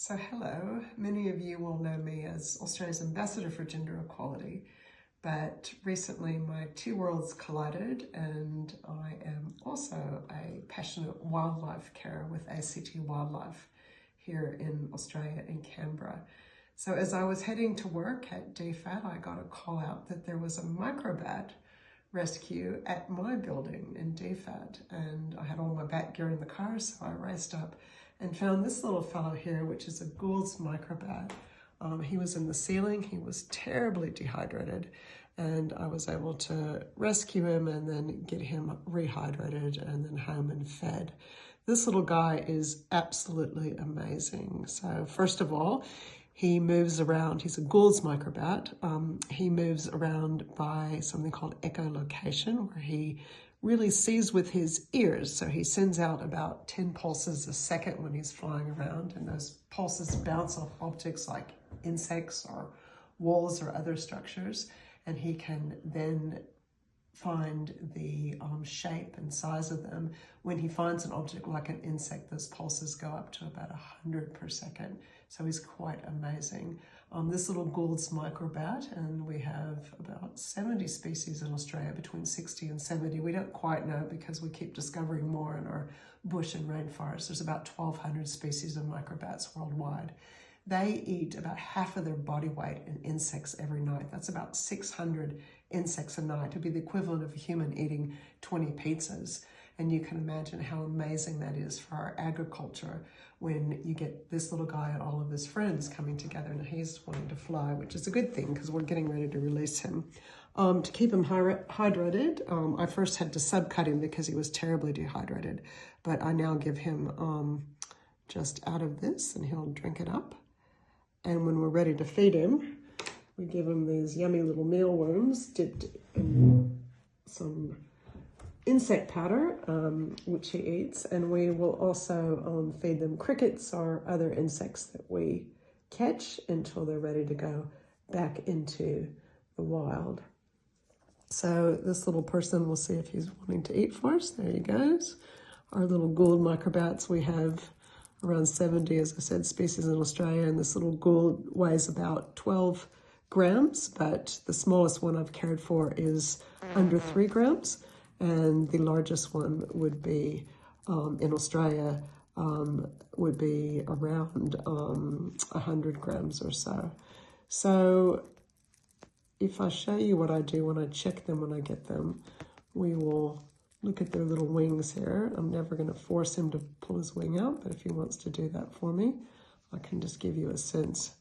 So hello, many of you will know me as Australia's Ambassador for Gender Equality, but recently my two worlds collided and I am also a passionate wildlife carer with ACT Wildlife here in Australia in Canberra. So as I was heading to work at DFAT, I got a call out that there was a Microbat rescue at my building in DFAT, and I had all my bat gear in the car, so I raced up and found this little fellow here, which is a Gould's Microbat. He was in the ceiling, he was terribly dehydrated, and I was able to rescue him and then get him rehydrated and then home and fed. This little guy is absolutely amazing. So first of all, he moves around. He's a Gould's Microbat. He moves around by something called echolocation, where he really sees with his ears. So he sends out about 10 pulses a second when he's flying around, and those pulses bounce off objects like insects or walls or other structures, and he can then find the shape and size of them. When he finds an object like an insect, those pulses go up to about 100 per second. So he's quite amazing. This little Gould's Microbat, and we have about 70 species in Australia, between 60 and 70. We don't quite know because we keep discovering more in our bush and rainforest. There's about 1,200 species of microbats worldwide. They eat about half of their body weight in insects every night. That's about 600 insects a night. It would be the equivalent of a human eating 20 pizzas. And you can imagine how amazing that is for our agriculture when you get this little guy and all of his friends coming together, and he's wanting to fly, which is a good thing because we're getting ready to release him. To keep him hydrated, I first had to subcut him because he was terribly dehydrated, but I now give him just out of this and he'll drink it up. And when we're ready to feed him, we give him these yummy little mealworms dipped in some insect powder, which he eats. And we will also feed them crickets or other insects that we catch until they're ready to go back into the wild. So this little person, we'll see if he's wanting to eat for us. There he goes. Our little Gould Microbats, we have around 70, as I said, species in Australia, and this little Gould weighs about 12 grams, but the smallest one I've cared for is under 3 grams, and the largest one would be, in Australia, would be around 100 grams or so. So if I show you what I do when I check them, when I get them, we will look at their little wings here. I'm never going to force him to pull his wing out, but if he wants to do that for me, I can just give you a sense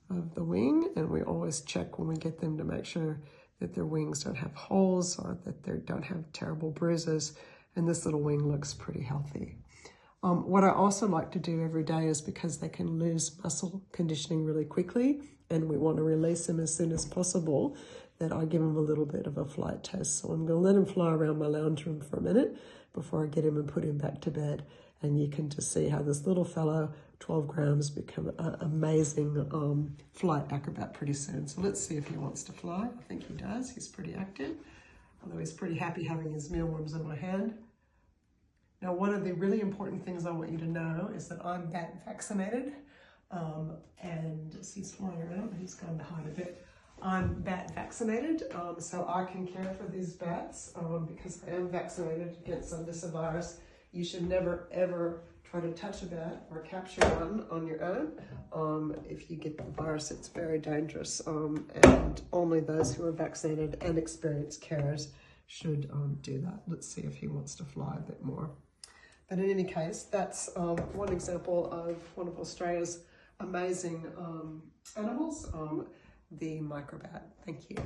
of the wing. And we always check when we get them to make sure that their wings don't have holes or that they don't have terrible bruises. And this little wing looks pretty healthy. What I also like to do every day is, because they can lose muscle conditioning really quickly and we want to release them as soon as possible, that I give him a little bit of a flight test. So I'm going to let him fly around my lounge room for a minute before I get him and put him back to bed. And you can just see how this little fellow, 12 grams, become an amazing flight acrobat pretty soon. So let's see if he wants to fly. I think he does. He's pretty active, although he's pretty happy having his mealworms in my hand. Now, one of the really important things I want you to know is that I'm bat vaccinated, and he's flying around, but he's going to hide a bit. I'm bat vaccinated, so I can care for these bats because I am vaccinated against this virus. You should never, ever try to touch a bat or capture one on your own. If you get the virus, it's very dangerous, and only those who are vaccinated and experienced carers should do that. Let's see if he wants to fly a bit more. But in any case, that's one example of one of Australia's amazing animals, the Microbat. Thank you.